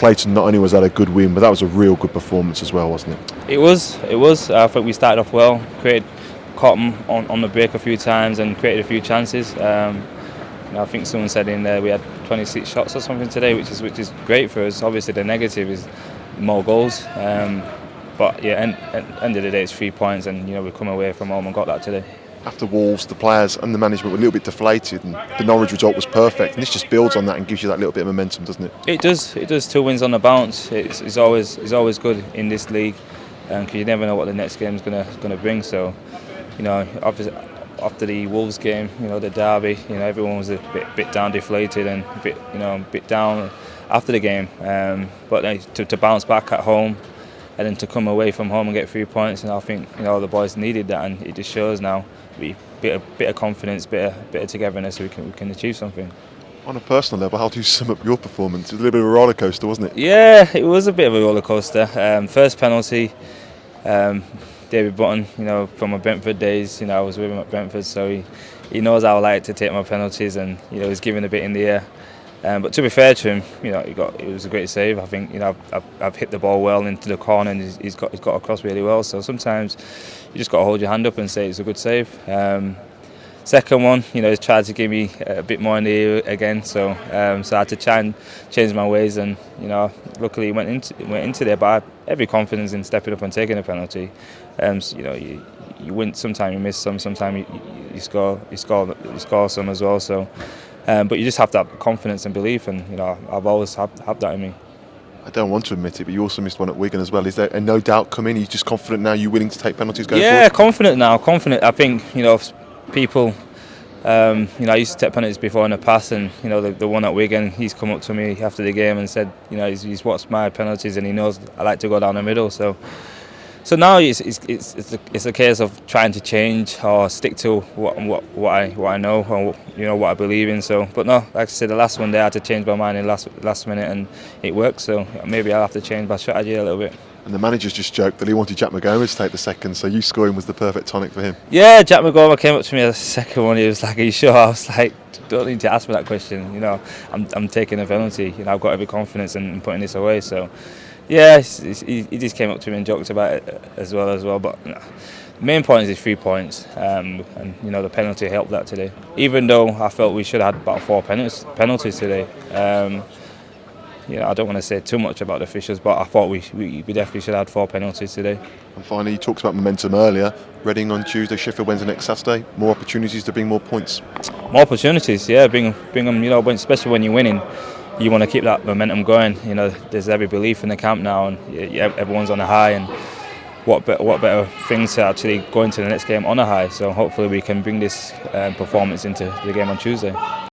Clayton not only was that a good win, but that was a real good performance as well, wasn't it? It was. I think we started off well, caught them on the break a few times and created a few chances. I think someone said in there we had 26 shots or something today, which is great for us. Obviously the negative is more goals. But yeah, end of the day it's 3 points, and we come away from home and got that today. After Wolves, the players and the management were a little bit deflated, and the Norwich result was perfect. And this just builds on that and gives you that little bit of momentum, doesn't it? It does. It does. 2 wins on the bounce. It's always good in this league, because you never know what the next game's gonna bring. So, obviously, after the Wolves game, the derby, everyone was a bit down, deflated, and a bit down after the game. But to bounce back at home, and then to come away from home and get 3 points, and I think the boys needed that, and it just shows now. Bit of confidence, bit of togetherness, so we can achieve something. On a personal level, how do you sum up your performance? It was a little bit of a roller coaster, wasn't it? Yeah, it was a bit of a roller coaster. First penalty, David Button, from my Brentford days, I was with him at Brentford, so he knows how I like to take my penalties, and he's giving a bit in the air. But to be fair to him, it was a great save. I think I've hit the ball well into the corner, and he's got across really well. So sometimes you just got to hold your hand up and say it's a good save. Second one, he tried to give me a bit more in the ear again, so I had to try and change my ways, and luckily it went into there. But I have every confidence in stepping up and taking a penalty. You win, sometimes you miss some, sometimes you score some as well. So. But you just have to have confidence and belief, and I've always had that in me. I don't want to admit it, but you also missed one at Wigan as well. Is there a no doubt coming? Are you just confident now? You're willing to take penalties going forward? Yeah, confident now. Confident. I think people. I used to take penalties before in the past, and the one at Wigan, he's come up to me after the game and said, he's watched my penalties and he knows I like to go down the middle. So now it's a case of trying to change or stick to what I know or what I believe in. So, but no, like I said, the last one there I had to change my mind in the last minute, and it worked. So maybe I'll have to change my strategy a little bit. And the manager's just joked that he wanted Jack McGowan to take the second, so you scoring was the perfect tonic for him. Yeah, Jack McGowan came up to me at the second one. He was like, "Are you sure?" I was like, "Don't need to ask me that question. I'm taking a penalty. I've got every confidence in putting this away." So. Yeah, he just came up to me and joked about it as well. But the main point is 3 points, and the penalty helped that today. Even though I felt we should have had about 4 penalties today. I don't want to say too much about the officials, but I thought we definitely should have had 4 penalties today. And finally, you talked about momentum earlier. Reading on Tuesday, Sheffield Wednesday next Saturday. More opportunities to bring more points. More opportunities, yeah. Bring them. Especially when you're winning. You want to keep that momentum going. There's every belief in the camp now, and everyone's on a high. And what better things to actually go into the next game on a high? So hopefully we can bring this performance into the game on Tuesday.